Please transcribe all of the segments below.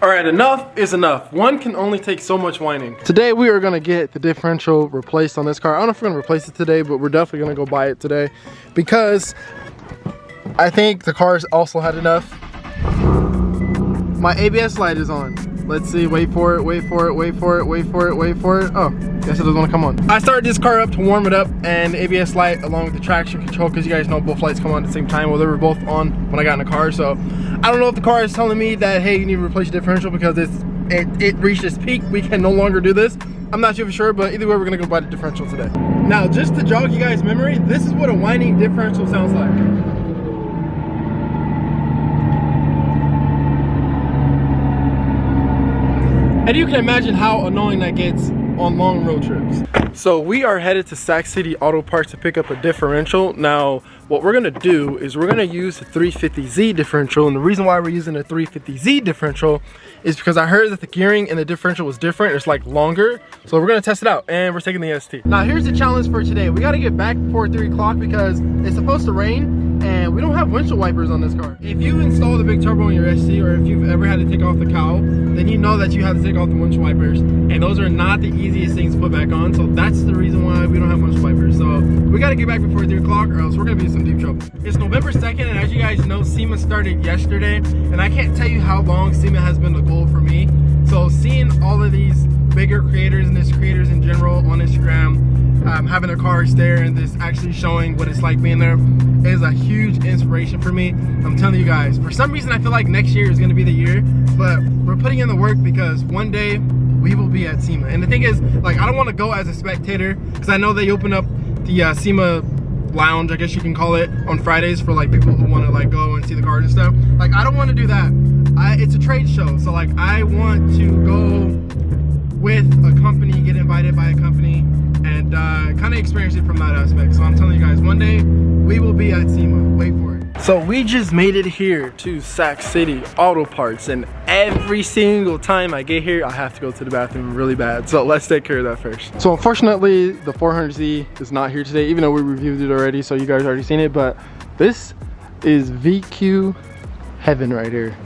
Alright, enough is enough. One can only take so much whining. Today we are gonna get the differential replaced on this car. I don't know if we're gonna replace it today, but we're definitely gonna go buy it today because I think the car's also had enough. My ABS light is on. Let's see, wait for it, wait for it, wait for it, wait for it, wait for it. Oh, guess it doesn't want to come on. I started this car up to warm it up, and the ABS light along with the traction control, because you guys know both lights come on at the same time. Well, they were both on when I got in the car, so I don't know if the car is telling me that, hey, you need to replace your differential because it reached its peak. We can no longer do this. I'm not too sure, but either way, we're gonna go buy the differential today. Now, just to jog you guys' memory, this is what a whining differential sounds like. And you can imagine how annoying that gets on long road trips. So we are headed to Sac City Auto Parts to pick up a differential. Now, what we're gonna do is we're gonna use the 350Z differential, and the reason why we're using the 350Z differential is because I heard that the gearing in the differential was different. It's like longer, so we're gonna test it out, and we're taking the ST. Now, here's the challenge for today. We gotta get back before 3 o'clock because it's supposed to rain, and we don't have windshield wipers on this car. If you install the big turbo in your ST, or if you've ever had to take off the cowl, then you know that you have to take off the windshield wipers, and those are not the easiest things to put back on, so that's the reason why we don't have windshield wipers. So we gotta get back before 3 o'clock or else we're gonna be in some deep trouble. It's November 2nd, and as you guys know, SEMA started yesterday, and I can't tell you how long SEMA has been the goal for me. So seeing all of these bigger creators and just creators in general on Instagram, having their cars there and this actually showing what it's like being there is a huge inspiration for me. I'm telling you guys, for some reason I feel like next year is going to be the year, but we're putting in the work because one day we will be at SEMA. And the thing is, like, I don't want to go as a spectator because I know they open up the SEMA lounge, I guess you can call it, on Fridays for like people who want to like go and see the cars and stuff. Like, I don't want to do that. It's a trade show, so like I want to go with a company, get invited by a company, and kind of experience it from that aspect. So I'm telling you guys, one day we will be at SEMA. Wait for it. So we just made it here to Sac City Auto Parts, and every single time I get here I have to go to the bathroom really bad, so let's take care of that first. So unfortunately the 400Z is not here today, even though we reviewed it already, so you guys already seen it, but this is VQ heaven right here.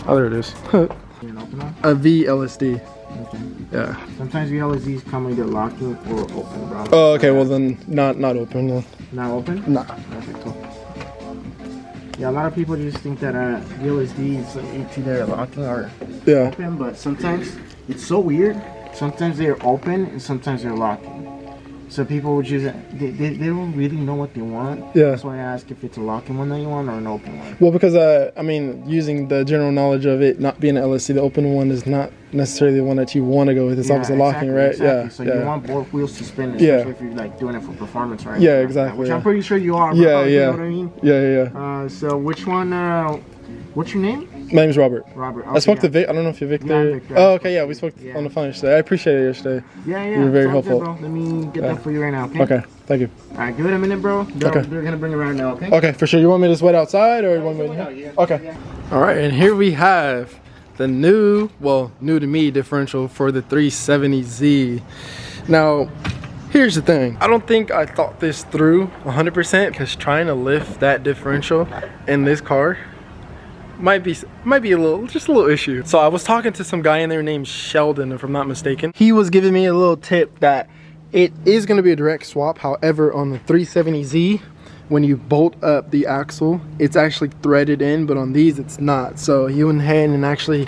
Oh, there it is. A VLSD. Okay. Yeah. Sometimes VLSDs come either locking or open, bro. Oh, okay. Well then, not open. No. Not open? Nah. Okay, cool. Yeah, a lot of people just think that VLSDs it's either locking or open, but sometimes it's so weird. Sometimes they're open and sometimes they're locking. So people would just they don't really know what they want. Yeah. That's why I ask if it's a locking one that you want or an open one. Well, because I mean, using the general knowledge of it not being an LSD, the open one is not necessarily the one that you want to go with. It's obviously locking, right? Exactly. Yeah. So you want both wheels to spin, especially if you're like doing it for performance, right? Yeah, exactly. Which I'm pretty sure you are. Yeah, You know what I mean? Yeah. So which one? What's your name? My name's Robert. Robert. Okay, I spoke to Vic. I don't know if you're Victor. Yeah, I'm Victor. Oh, okay. Yeah, we spoke on the phone yesterday. I appreciate it yesterday. Yeah. You were very helpful. Good, bro. Let me get that for you right now. Okay. Okay. Thank you. All right. Give it a minute, bro. Okay. They're gonna bring it right now. Okay. Okay, for sure. You want me to just wait outside, or you want me to? Yeah. Okay. Yeah. All right, and here we have the new to me differential for the 370Z. Now, here's the thing. I don't think I thought this through 100% because trying to lift that differential in this car might be a little issue. So I was talking to some guy in there named Sheldon, if I'm not mistaken. He was giving me a little tip that it is going to be a direct swap. However, on the 370Z, when you bolt up the axle, it's actually threaded in, but on these it's not. So he went ahead and actually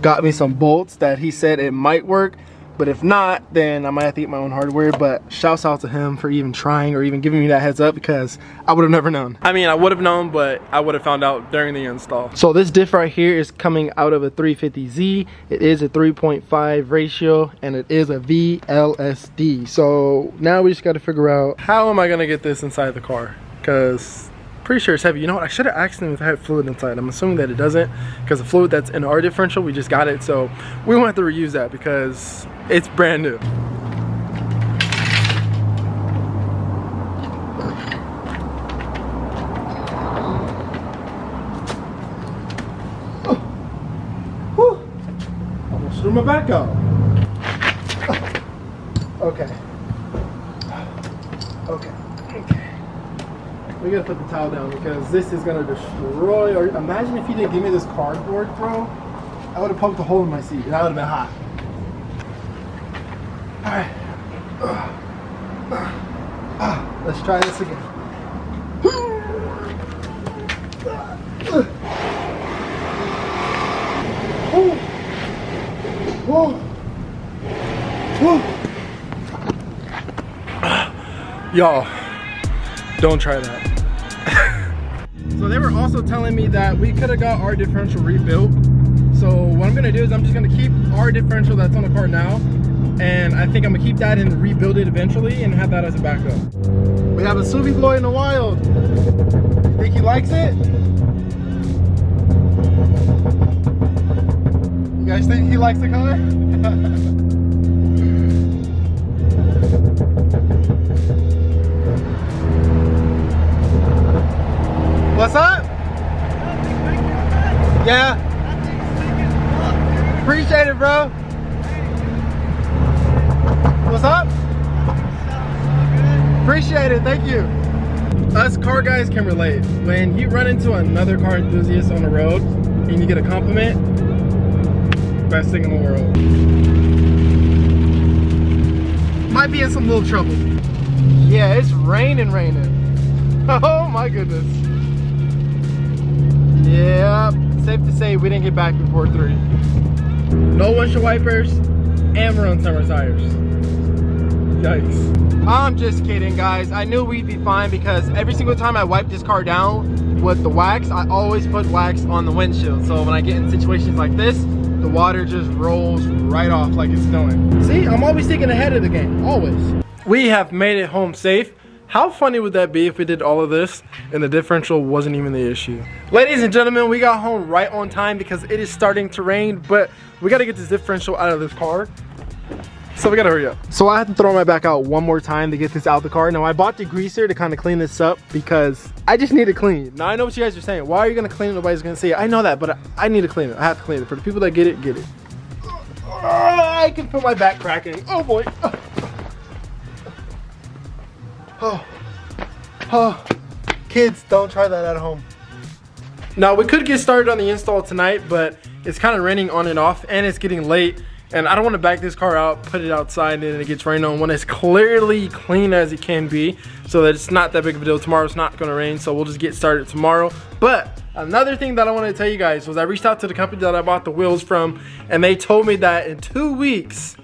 got me some bolts that he said it might work, but if not, then I might have to get my own hardware. But shouts out to him for even trying or even giving me that heads up, because I would have never known. I mean, I would have known, but I would have found out during the install. So this diff right here is coming out of a 350Z. It is a 3.5 ratio, and it is a VLSD. So now we just got to figure out, how am I gonna get this inside the car? Because pretty sure it's heavy. You know what, I should have asked him if it had fluid inside. I'm assuming that it doesn't, because the fluid that's in our differential, we just got it, so we won't have to reuse that because it's brand new. Almost threw my back out. Okay. We gotta put the towel down because this is gonna destroy. Or imagine if you didn't give me this cardboard, bro. I would have poked a hole in my seat. That would have been hot. Alright. Let's try this again. Y'all, don't try that. So they were also telling me that we could have got our differential rebuilt. So what I'm gonna do is I'm just gonna keep our differential that's on the car now, and I think I'm gonna keep that and rebuild it eventually and have that as a backup. We have a Suvi boy in the wild. You think he likes it? You guys think he likes the car? What's up? Yeah. Appreciate it, bro. What's up? Appreciate it, thank you. Us car guys can relate. When you run into another car enthusiast on the road and you get a compliment, best thing in the world. Might be in some little trouble. Yeah, it's raining. Oh my goodness. Yeah, safe to say we didn't get back before 3. No windshield wipers, and we're on summer tires. Yikes. I'm just kidding, guys. I knew we'd be fine because every single time I wipe this car down with the wax, I always put wax on the windshield. So when I get in situations like this, the water just rolls right off like it's doing. See, I'm always thinking ahead of the game, always. We have made it home safe. How funny would that be if we did all of this and the differential wasn't even the issue? Ladies and gentlemen, we got home right on time because it is starting to rain, but we gotta get this differential out of this car. So we gotta hurry up. So I have to throw my back out one more time to get this out the car. Now I bought the greaser to kind of clean this up because I just need to clean. Now I know what you guys are saying. Why are you gonna clean it? Nobody's gonna see it. I know that, but I need to clean it. I have to clean it. For the people that get it, get it. I can feel my back cracking. Oh boy. Oh, kids, don't try that at home. Now we could get started on the install tonight, but it's kind of raining on and off and it's getting late and I don't want to back this car out, put it outside and it gets rained on when it's clearly clean as it can be, so that it's not that big of a deal. Tomorrow's not going to rain, so we'll just get started tomorrow. But another thing that I wanted to tell you guys was I reached out to the company that I bought the wheels from and they told me that in 2 weeks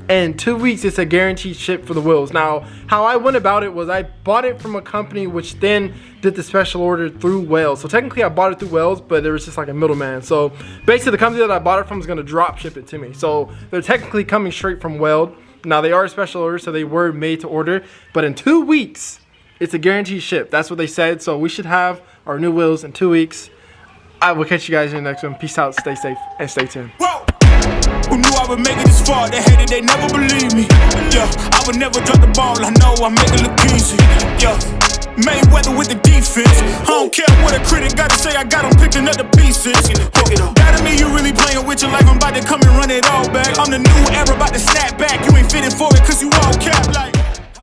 it's a guaranteed ship for the wheels. Now how I went about it was I bought it from a company which then did the special order through Wales. So technically I bought it through Wales, but there was just like a middleman. So basically the company that I bought it from is going to drop ship it to me. So they're technically coming straight from Wales. Now they are a special order, so they were made to order, but in 2 weeks it's a guaranteed ship. That's what they said. So we should have our new wheels in 2 weeks. I will catch you guys in the next one. Peace out, stay safe, and stay tuned. Who knew I would make it this far? They hated, they never believed me. Yeah, I would never drop the ball. I know I make it look easy. Yeah, Mayweather with the defense. I don't care what a critic got to say. I got them picking up the pieces. That to me, you really playing with your life. I'm about to come and run it all back. I'm the new era, about to snap back. You